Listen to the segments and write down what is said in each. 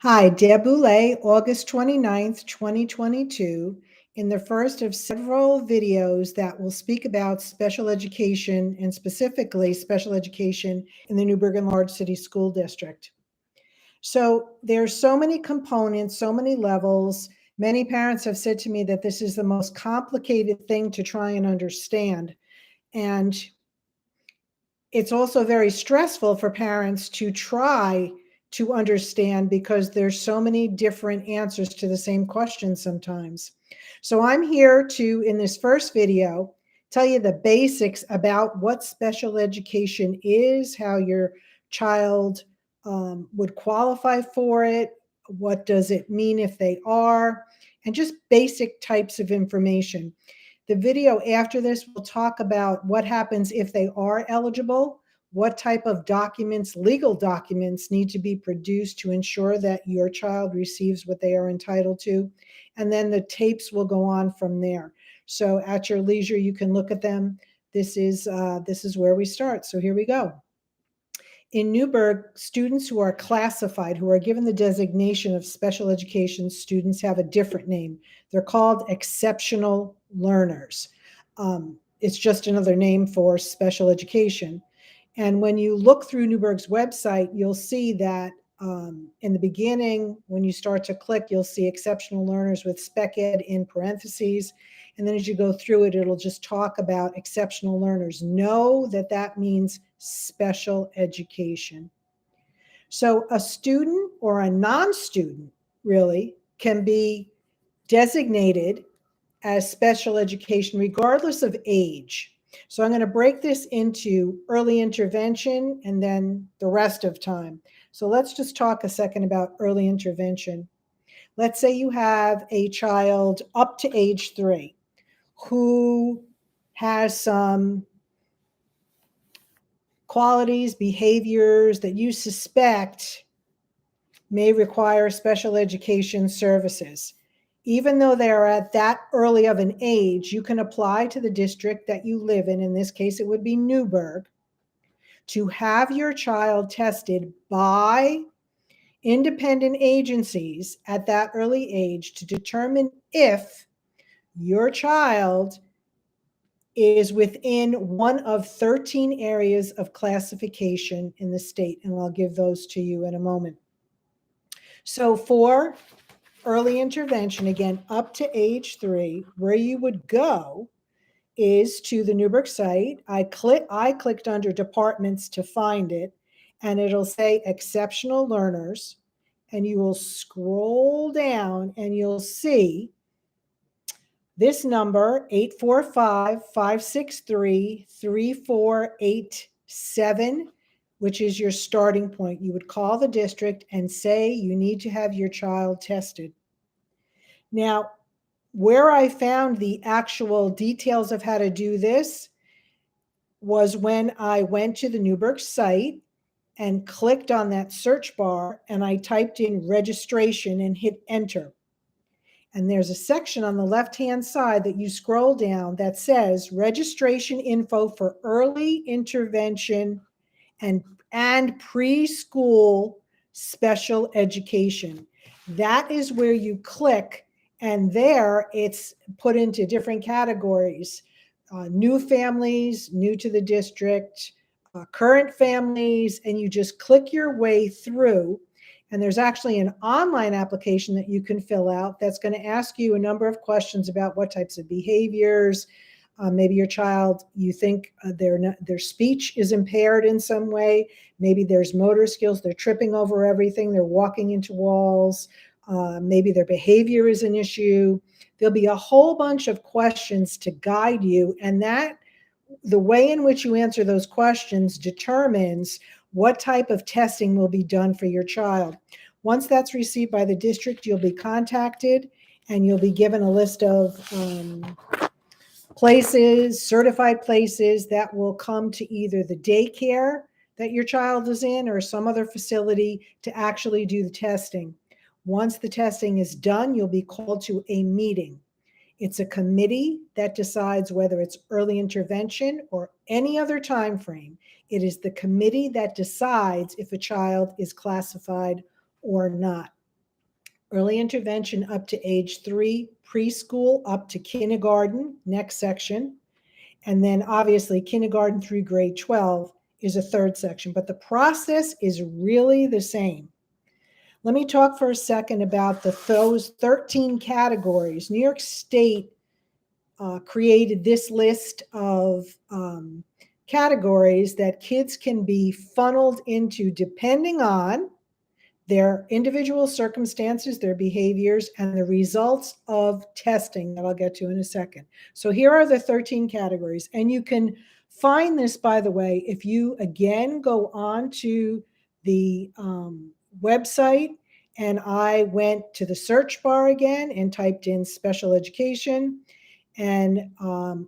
Hi, Deb Boulay, August 29th, 2022, in the first of several videos that will speak about special education and specifically special education in the New Bergen Large City School District. So there's so many components, so many levels. Many parents have said to me that this is the most complicated thing to try and understand. And it's also very stressful for parents to try to understand because there's so many different answers to the same question sometimes. So I'm here to, in this first video, tell you the basics about what special education is, how your child would qualify for it, what does it mean if they are, and just basic types of information. The video after this will talk about what happens if they are eligible, what type of documents, legal documents, need to be produced to ensure that your child receives what they are entitled to. And then the tapes will go on from there. So at your leisure, you can look at them. This is where we start. So here we go. In Newburgh, students who are classified, who are given the designation of special education students, have a different name. They're called exceptional learners. It's just another name for special education. And when you look through Newburgh's website, you'll see that in the beginning, when you start to click, you'll see exceptional learners with spec ed in parentheses. And then as you go through it, it'll just talk about exceptional learners. Know that that means special education. So a student or a non-student really can be designated as special education regardless of age. So I'm going to break this into early intervention and then the rest of time. So let's just talk a second about early intervention. Let's say you have a child up to age 3 who has some qualities, behaviors that you suspect may require special education services. Even though they are at that early of an age, you can apply to the district that you live in this case, it would be Newburgh, to have your child tested by independent agencies at that early age to determine if your child is within one of 13 areas of classification in the state, and I'll give those to you in a moment. So for early intervention, again, up to age 3, where you would go is to the Newburgh site. I clicked under departments to find it, and it'll say exceptional learners, and you will scroll down and you'll see this number, 845-563-3487, which is your starting point. You would call the district and say you need to have your child tested. Now, where I found the actual details of how to do this was when I went to the Newburgh site and clicked on that search bar and I typed in registration and hit enter. And there's a section on the left-hand side that you scroll down that says registration info for early intervention and preschool special education. That is where you click, and there it's put into different categories. New families, new to the district, current families, and you just click your way through. And there's actually an online application that you can fill out that's going to ask you a number of questions about what types of behaviors. Maybe your child, you think their speech is impaired in some way. Maybe there's motor skills. They're tripping over everything. They're walking into walls. Maybe their behavior is an issue. There'll be a whole bunch of questions to guide you. And that the way in which you answer those questions determines what type of testing will be done for your child. Once that's received by the district, you'll be contacted and you'll be given a list of places, certified places that will come to either the daycare that your child is in or some other facility to actually do the testing. Once the testing is done, you'll be called to a meeting. It's a committee that decides whether it's early intervention or any other time frame. It is the committee that decides if a child is classified or not. Early intervention up to age 3, preschool up to kindergarten, next section. And then obviously kindergarten through grade 12 is a third section, but the process is really the same. Let me talk for a second about those 13 categories. New York State created this list of categories that kids can be funneled into depending on their individual circumstances, their behaviors, and the results of testing that I'll get to in a second. So here are the 13 categories. And you can find this, by the way, if you again go on to the website, and I went to the search bar again and typed in special education. And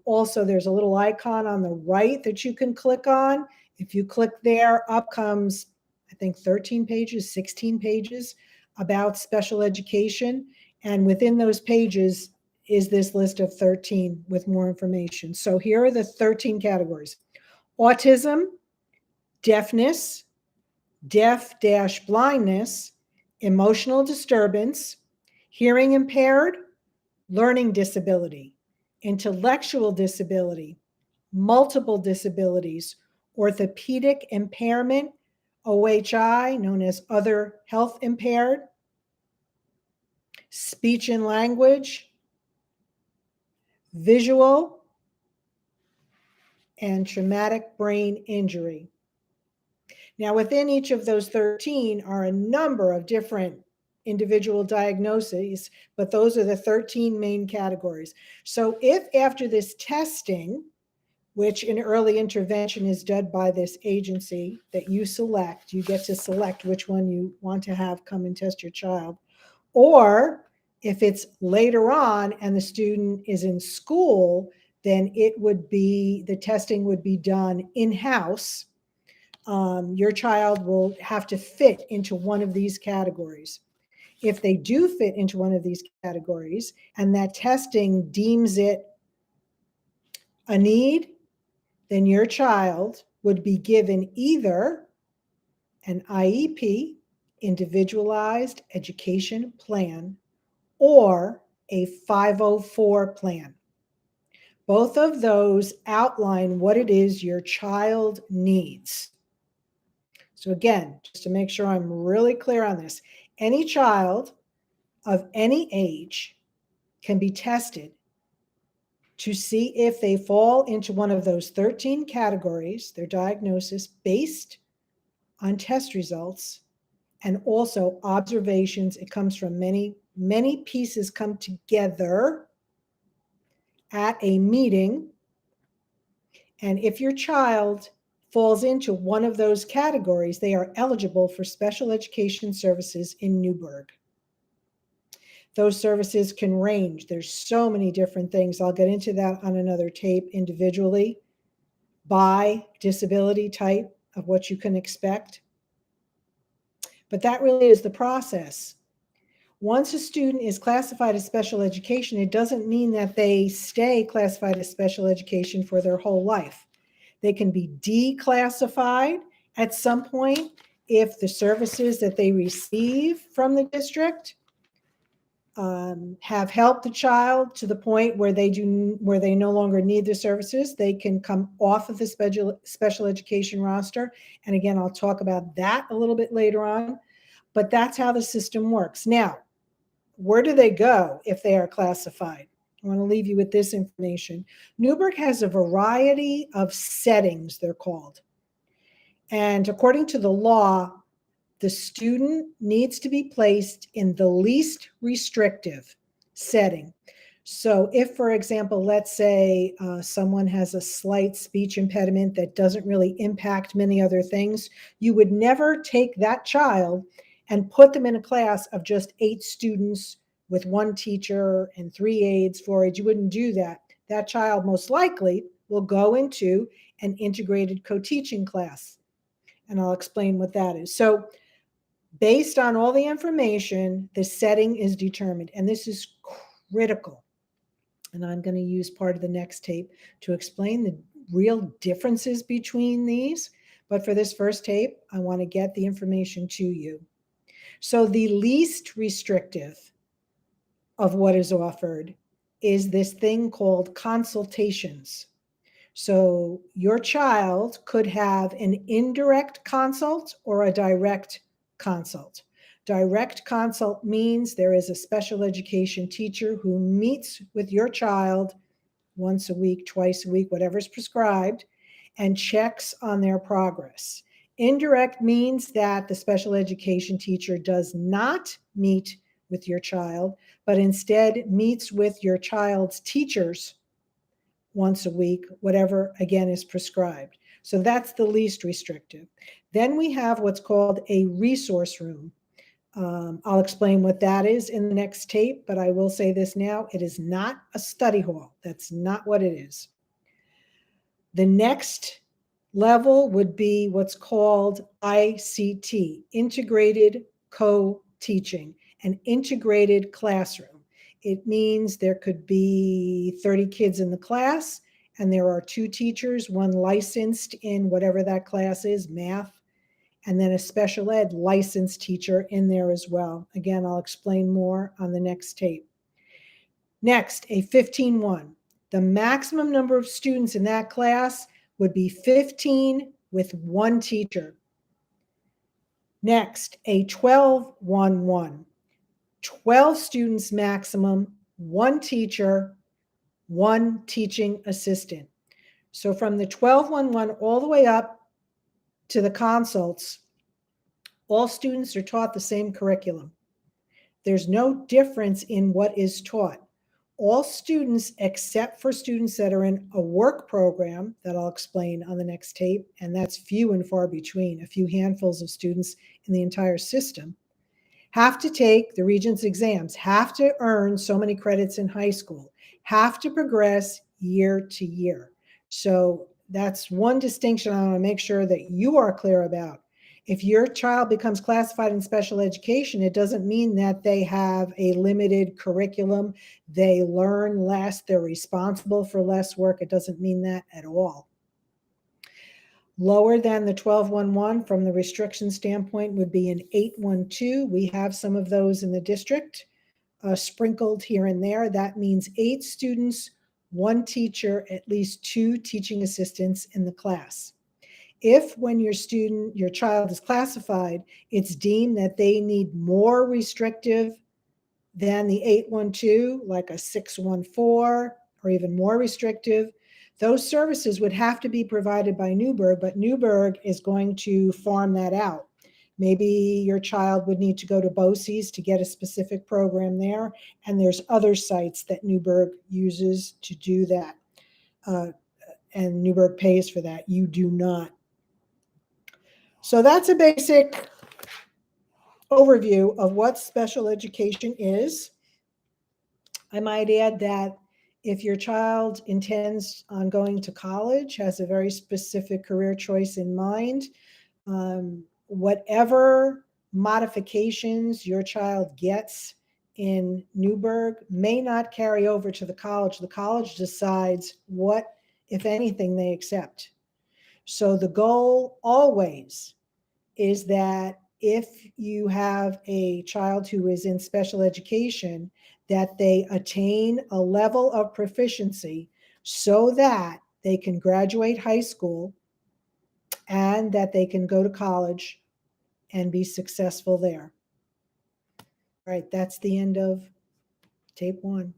also there's a little icon on the right that you can click on. If you click there, up comes, I think 13 pages, 16 pages about special education. And within those pages is this list of 13 with more information. So here are the 13 categories: autism, deafness, deaf-blindness, emotional disturbance, hearing impaired, learning disability, intellectual disability, multiple disabilities, orthopedic impairment, OHI, known as other health impaired, speech and language, visual, and traumatic brain injury. Now, within each of those 13 are a number of different individual diagnoses, but those are the 13 main categories. So if after this testing, which in early intervention is done by this agency that you select, you get to select which one you want to have come and test your child. Or if it's later on and the student is in school, then the testing would be done in-house. Your child will have to fit into one of these categories. If they do fit into one of these categories and that testing deems it a need, then your child would be given either an IEP, individualized education plan, or a 504 plan. Both of those outline what it is your child needs. So again, just to make sure I'm really clear on this, any child of any age can be tested to see if they fall into one of those 13 categories, their diagnosis based on test results and also observations. It comes from many, many pieces come together at a meeting. And if your child falls into one of those categories, they are eligible for special education services in Newburgh. Those services can range. There's so many different things. I'll get into that on another tape individually by disability type of what you can expect. But that really is the process. Once a student is classified as special education, it doesn't mean that they stay classified as special education for their whole life. They can be declassified at some point if the services that they receive from the district have helped the child to the point where they no longer need the services. They can come off of the special education roster. And again, I'll talk about that a little bit later on, but that's how the system works. Now, where do they go if they are classified? I want to leave you with this information. Newburgh has a variety of settings, they're called. And according to the law, the student needs to be placed in the least restrictive setting. So if, for example, let's say someone has a slight speech impediment that doesn't really impact many other things, you would never take that child and put them in a class of just 8 students with 1 teacher and 3 aides, 4 aides. You wouldn't do that. That child most likely will go into an integrated co-teaching class. And I'll explain what that is. So based on all the information, the setting is determined. And this is critical. And I'm going to use part of the next tape to explain the real differences between these. But for this first tape, I want to get the information to you. So the least restrictive of what is offered is this thing called consultations. So your child could have an indirect consult or a direct consult. Direct consult means there is a special education teacher who meets with your child once a week, twice a week, whatever's prescribed, and checks on their progress. Indirect means that the special education teacher does not meet with your child, but instead meets with your child's teachers once a week, whatever again is prescribed. So that's the least restrictive. Then we have what's called a resource room. I'll explain what that is in the next tape, but I will say this now. It is not a study hall. That's not what it is. The next level would be what's called ICT, integrated co-teaching, an integrated classroom. It means there could be 30 kids in the class, and there are 2 teachers, one licensed in whatever that class is, math, and then a special ed licensed teacher in there as well. Again, I'll explain more on the next tape. Next, a 15-1. The maximum number of students in that class would be 15 with 1 teacher. Next, a 12-1-1. 12 students maximum, 1 teacher, 1 teaching assistant. So from the 12-1-1 all the way up to the consults, all students are taught the same curriculum. There's no difference in what is taught. All students, except for students that are in a work program that I'll explain on the next tape, and that's few and far between, a few handfuls of students in the entire system, have to take the Regents exams, have to earn so many credits in high school, have to progress year to year. So that's one distinction I want to make sure that you are clear about. If your child becomes classified in special education, it doesn't mean that they have a limited curriculum, they learn less, they're responsible for less work. It doesn't mean that at all. Lower than the 12-1-1 from the restriction standpoint would be an 8-1-2. We have some of those in the district sprinkled here and there. That means 8 students, 1 teacher, at least 2 teaching assistants in the class. If when your child is classified, it's deemed that they need more restrictive than the 8-1-2, like a 6-1-4, or even more restrictive, those services would have to be provided by Newburgh, but Newburgh is going to farm that out. Maybe your child would need to go to BOCES to get a specific program there, and there's other sites that Newburgh uses to do that. And Newburgh pays for that. You do not. So that's a basic overview of what special education is. I might add that if your child intends on going to college, has a very specific career choice in mind, whatever modifications your child gets in Newburgh may not carry over to the college. The college decides what, if anything, they accept. So the goal always is that if you have a child who is in special education, that they attain a level of proficiency so that they can graduate high school and that they can go to college and be successful there. All right, that's the end of tape 1.